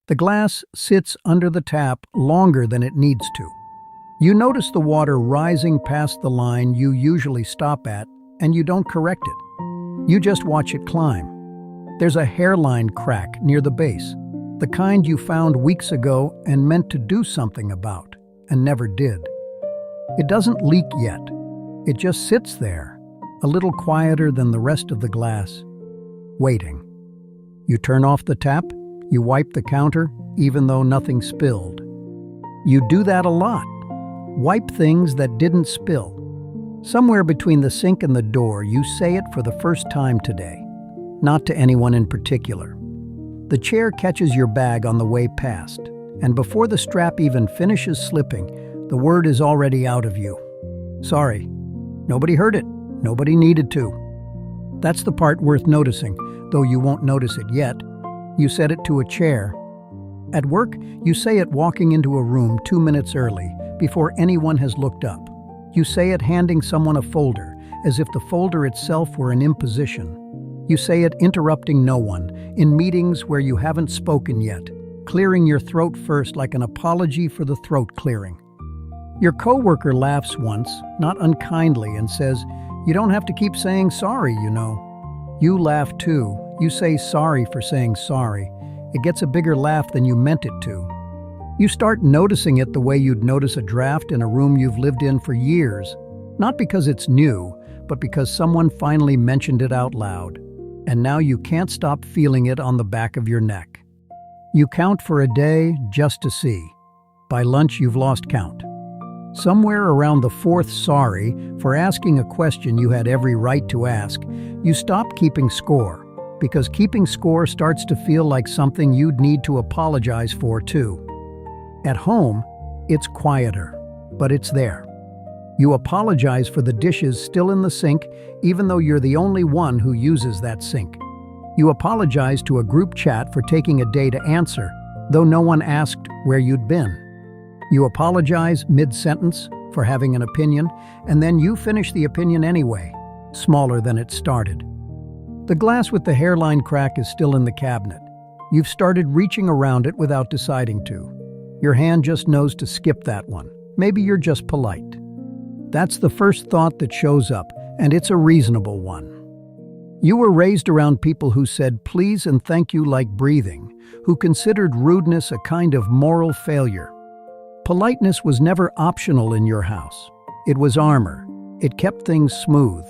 The glass sits under the tap longer than it needs to. You notice the water rising past the line you usually stop at, and you don't correct it. You just watch it climb. There's a hairline crack near the base, the kind you found weeks ago and meant to do something about, and never did. It doesn't leak yet. It just sits there, a little quieter than the rest of the glass, waiting. You turn off the tap, you wipe the counter, even though nothing spilled. You do that a lot. Wipe things that didn't spill. Somewhere between the sink and the door, you say it for the first time today, not to anyone in particular. The chair catches your bag on the way past, and before the strap even finishes slipping, the word is already out of you. Sorry. Nobody heard it. Nobody needed to. That's the part worth noticing, though you won't notice it yet. You said it to a chair. At work, you say it walking into a room 2 minutes early, before anyone has looked up. You say it handing someone a folder, as if the folder itself were an imposition. You say it interrupting no one, in meetings where you haven't spoken yet, clearing your throat first like an apology for the throat clearing. Your coworker laughs once, not unkindly, and says, "You don't have to keep saying sorry, you know." You laugh too. You say sorry for saying sorry. It gets a bigger laugh than you meant it to. You start noticing it the way you'd notice a draft in a room you've lived in for years, not because it's new, but because someone finally mentioned it out loud, and now you can't stop feeling it on the back of your neck. You count for a day just to see. By lunch, you've lost count. Somewhere around the fourth sorry for asking a question you had every right to ask, you stop keeping score, because keeping score starts to feel like something you'd need to apologize for too. At home, it's quieter, but it's there. You apologize for the dishes still in the sink, even though you're the only one who uses that sink. You apologize to a group chat for taking a day to answer, though no one asked where you'd been. You apologize mid-sentence for having an opinion, and then you finish the opinion anyway, smaller than it started. The glass with the hairline crack is still in the cabinet. You've started reaching around it without deciding to. Your hand just knows to skip that one. Maybe you're just polite. That's the first thought that shows up, and it's a reasonable one. You were raised around people who said please and thank you like breathing, who considered rudeness a kind of moral failure. Politeness was never optional in your house. It was armor. It kept things smooth.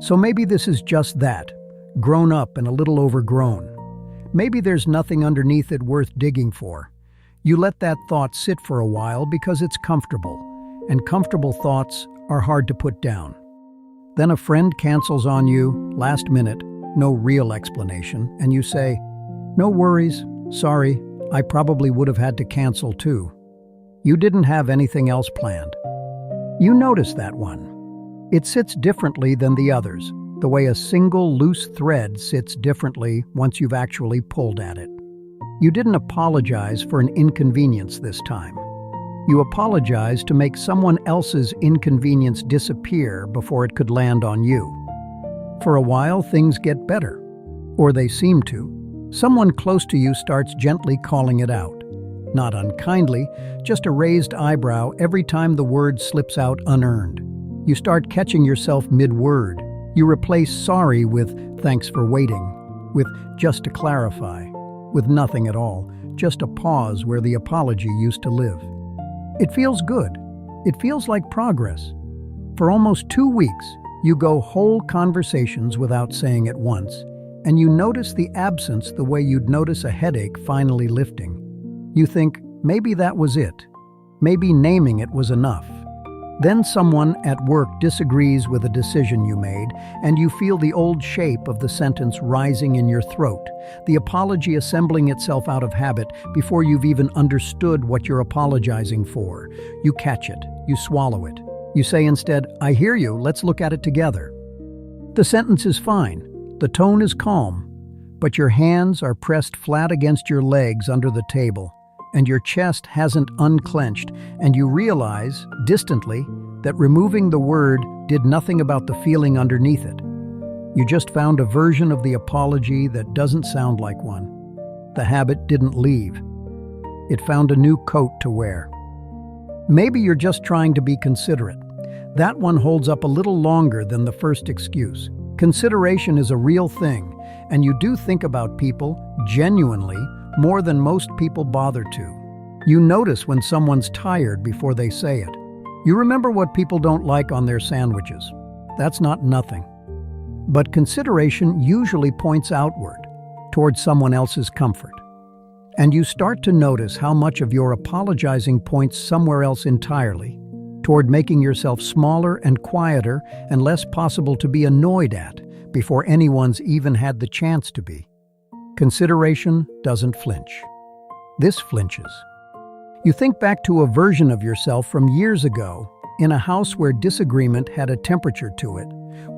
So maybe this is just that, grown up and a little overgrown. Maybe there's nothing underneath it worth digging for. You let that thought sit for a while because it's comfortable, and comfortable thoughts are hard to put down. Then a friend cancels on you, last minute, no real explanation, and you say, "No worries, sorry, I probably would have had to cancel too." You didn't have anything else planned. You notice that one. It sits differently than the others, the way a single loose thread sits differently once you've actually pulled at it. You didn't apologize for an inconvenience this time. You apologized to make someone else's inconvenience disappear before it could land on you. For a while, things get better, or they seem to. Someone close to you starts gently calling it out. Not unkindly, just a raised eyebrow every time the word slips out unearned. You start catching yourself mid-word. You replace sorry with thanks for waiting, with just to clarify, with nothing at all, just a pause where the apology used to live. It feels good. It feels like progress. For almost 2 weeks, you go whole conversations without saying it once, and you notice the absence the way you'd notice a headache finally lifting. You think, maybe that was it. Maybe naming it was enough. Then someone at work disagrees with a decision you made, and you feel the old shape of the sentence rising in your throat, the apology assembling itself out of habit before you've even understood what you're apologizing for. You catch it. You swallow it. You say instead, "I hear you, let's look at it together." The sentence is fine. The tone is calm, but your hands are pressed flat against your legs under the table, and your chest hasn't unclenched, and you realize, distantly, that removing the word did nothing about the feeling underneath it. You just found a version of the apology that doesn't sound like one. the habit didn't leave. It found a new coat to wear. Maybe you're just trying to be considerate. That one holds up a little longer than the first excuse. Consideration is a real thing, and you do think about people, genuinely, more than most people bother to. You notice when someone's tired before they say it. You remember what people don't like on their sandwiches. That's not nothing. But consideration usually points outward, towards someone else's comfort. And you start to notice how much of your apologizing points somewhere else entirely, toward making yourself smaller and quieter and less possible to be annoyed at before anyone's even had the chance to be. Consideration doesn't flinch. This flinches. You think back to a version of yourself from years ago, in a house where disagreement had a temperature to it,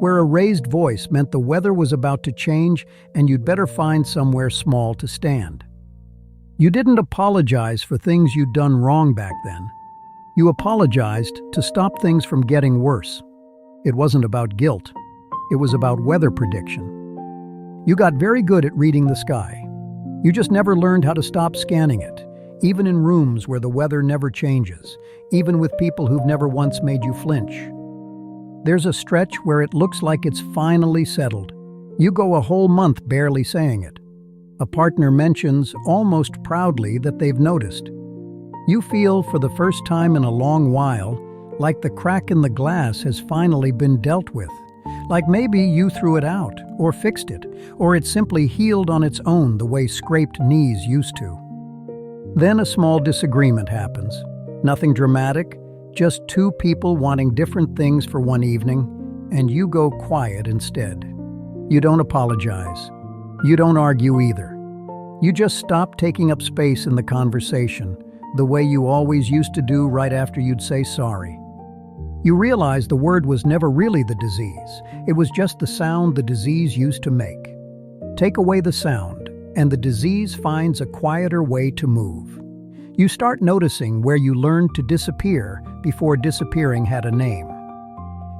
where a raised voice meant the weather was about to change and you'd better find somewhere small to stand. You didn't apologize for things you'd done wrong back then. You apologized to stop things from getting worse. It wasn't about guilt. It was about weather prediction. You got very good at reading the sky. You just never learned how to stop scanning it, even in rooms where the weather never changes, even with people who've never once made you flinch. There's a stretch where it looks like it's finally settled. You go a whole month barely saying it. A partner mentions, almost proudly, that they've noticed. You feel, for the first time in a long while, like the crack in the glass has finally been dealt with. Like maybe you threw it out, or fixed it, or it simply healed on its own the way scraped knees used to. Then a small disagreement happens. Nothing dramatic, just two people wanting different things for one evening, and you go quiet instead. You don't apologize. You don't argue either. You just stop taking up space in the conversation, the way you always used to do right after you'd say sorry. You realize the word was never really the disease. It was just the sound the disease used to make. Take away the sound, and the disease finds a quieter way to move. You start noticing where you learned to disappear before disappearing had a name.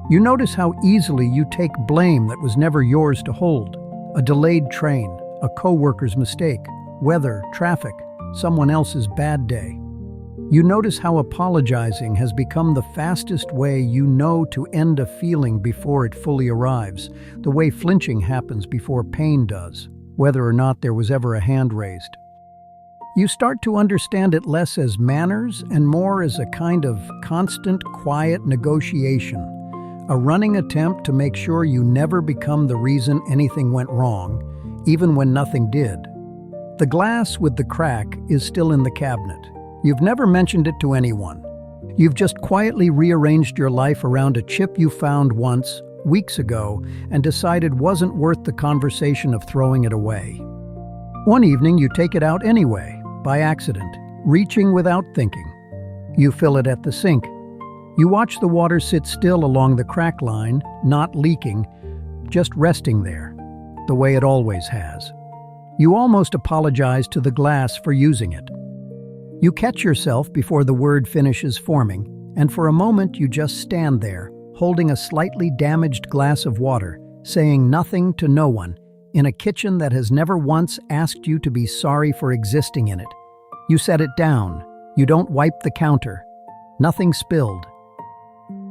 You notice how easily you take blame that was never yours to hold. A delayed train, a coworker's mistake, weather, traffic, someone else's bad day. You notice how apologizing has become the fastest way you know to end a feeling before it fully arrives, the way flinching happens before pain does, whether or not there was ever a hand raised. You start to understand it less as manners and more as a kind of constant, quiet negotiation, a running attempt to make sure you never become the reason anything went wrong, even when nothing did. The glass with the crack is still in the cabinet. You've never mentioned it to anyone. You've just quietly rearranged your life around a chip you found once, weeks ago, and decided wasn't worth the conversation of throwing it away. One evening you take it out anyway, by accident, reaching without thinking. You fill it at the sink. You watch the water sit still along the crack line, not leaking, just resting there, the way it always has. You almost apologize to the glass for using it. You catch yourself before the word finishes forming, and for a moment you just stand there, holding a slightly damaged glass of water, saying nothing to no one, in a kitchen that has never once asked you to be sorry for existing in it. You set it down. You don't wipe the counter. Nothing spilled.